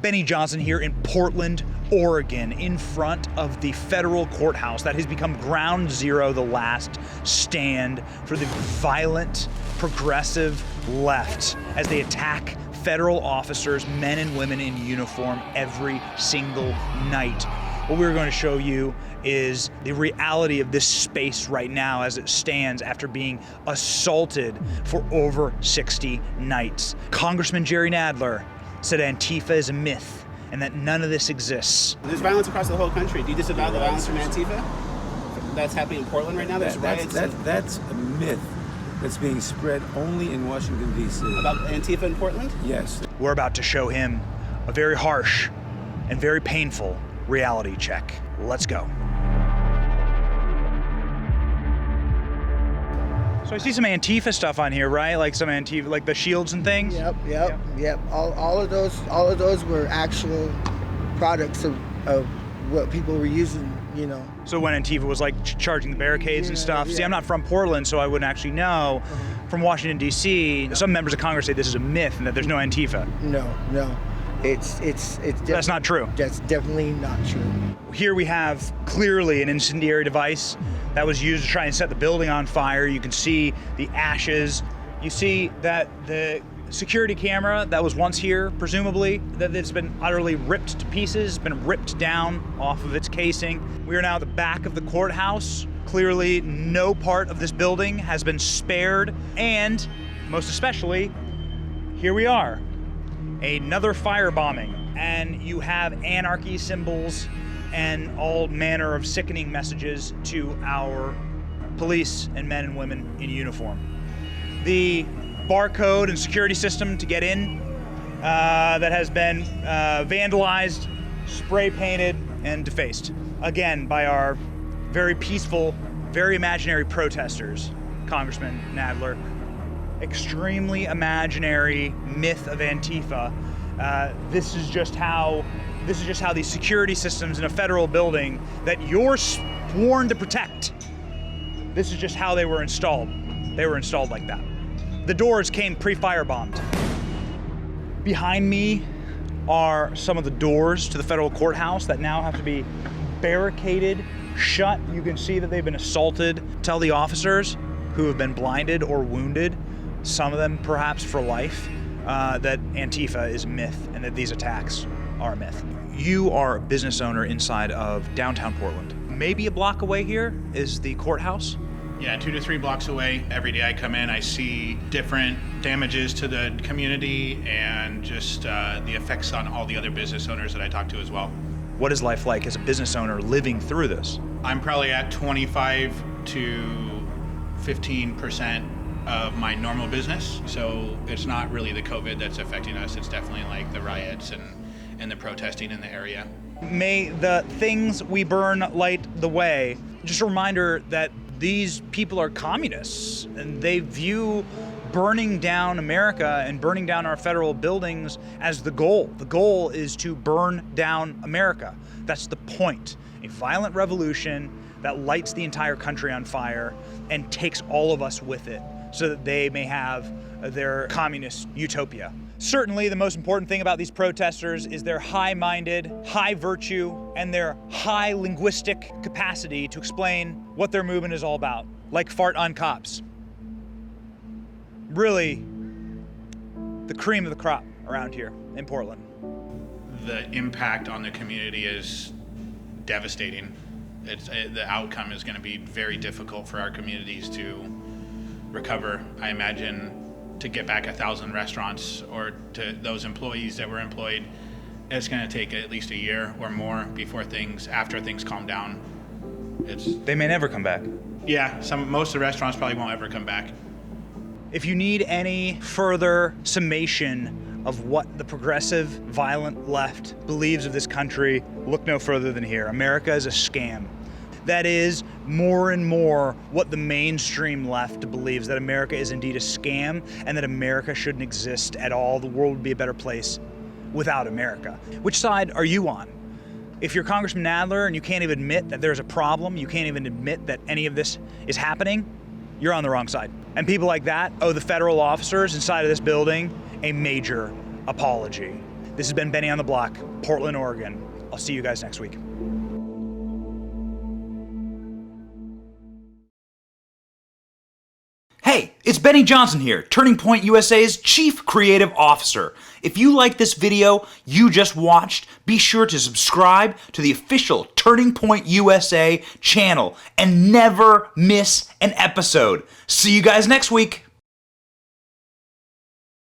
Benny Johnson here in Portland, Oregon, in front of the federal courthouse that has become ground zero, the last stand for the violent, progressive left as they attack federal officers, men and women in uniform, every single night. What we're going to show you is the reality of this space right now as it stands after being assaulted for over 60 nights. Congressman Jerry Nadler said Antifa is a myth and that none of this exists. There's violence across the whole country. Do you disavow the violence from Antifa that's happening in Portland right now? There's riots. That's a myth that's being spread only in Washington, D.C. About Antifa in Portland? Yes. We're about to show him a very harsh and very painful reality check. Let's go. So I see some Antifa stuff on here, right? Like some Antifa, like the shields and things? Yep. All of those were actual products of what people were using, you know. So when Antifa was like charging the barricades and stuff. See, I'm not from Portland, so I wouldn't actually know. From Washington D.C., some members of Congress say this is a myth and that there's no Antifa. No. It's That's not true. That's definitely not true. Here we have clearly an incendiary device that was used to try and set the building on fire. You can see the ashes. You see that the security camera that was once here, presumably, that it's been utterly ripped to pieces, been ripped down off of its casing. We are now at the back of the courthouse. Clearly, no part of this building has been spared. And most especially, here we are. Another firebombing, and you have anarchy symbols and all manner of sickening messages to our police and men and women in uniform. The barcode and security system to get in that has been vandalized, spray painted, and defaced. Again, by our very peaceful, very imaginary protesters, Congressman Nadler. Extremely imaginary myth of Antifa. This is just how these security systems in a federal building that you're sworn to protect. This is just how they were installed. They were installed like that. The doors came pre-firebombed. Behind me are some of the doors to the federal courthouse that now have to be barricaded shut. You can see that they've been assaulted. Tell the officers who have been blinded or wounded, some of them perhaps for life, that Antifa is a myth and that these attacks are a myth. You are a business owner inside of downtown Portland. Maybe a block away here is the courthouse. Yeah, 2 to 3 blocks away. Every day I come in, I see different damages to the community and just the effects on all the other business owners that I talk to as well. What is life like as a business owner living through this? I'm probably at 25 to 15% of my normal business. So it's not really the COVID that's affecting us. It's definitely like the riots and the protesting in the area. May the things we burn light the way. Just a reminder that these people are communists and they view burning down America and burning down our federal buildings as the goal. The goal is to burn down America. That's the point. A violent revolution that lights the entire country on fire and takes all of us with it so that they may have their communist utopia. Certainly the most important thing about these protesters is their high-minded, high virtue, and their high linguistic capacity to explain what their movement is all about, like fart on cops. Really, the cream of the crop around here in Portland. The impact on the community is devastating. The outcome is going to be very difficult for our communities to recover. I imagine to get back 1,000 restaurants or to those employees that were employed, it's going to take at least a year or more after things calm down. They may never come back. Yeah, most of the restaurants probably won't ever come back. If you need any further summation of what the progressive, violent left believes of this country, look no further than here. America is a scam. That is more and more what the mainstream left believes, that America is indeed a scam and that America shouldn't exist at all. The world would be a better place without America. Which side are you on? If you're Congressman Nadler and you can't even admit that there's a problem, you can't even admit that any of this is happening, you're on the wrong side. And people like that owe the federal officers inside of this building a major apology. This has been Benny on the Block, Portland, Oregon. I'll see you guys next week. Hey, it's Benny Johnson here, Turning Point USA's Chief Creative Officer. If you like this video you just watched, be sure to subscribe to the official Turning Point USA channel and never miss an episode. See you guys next week.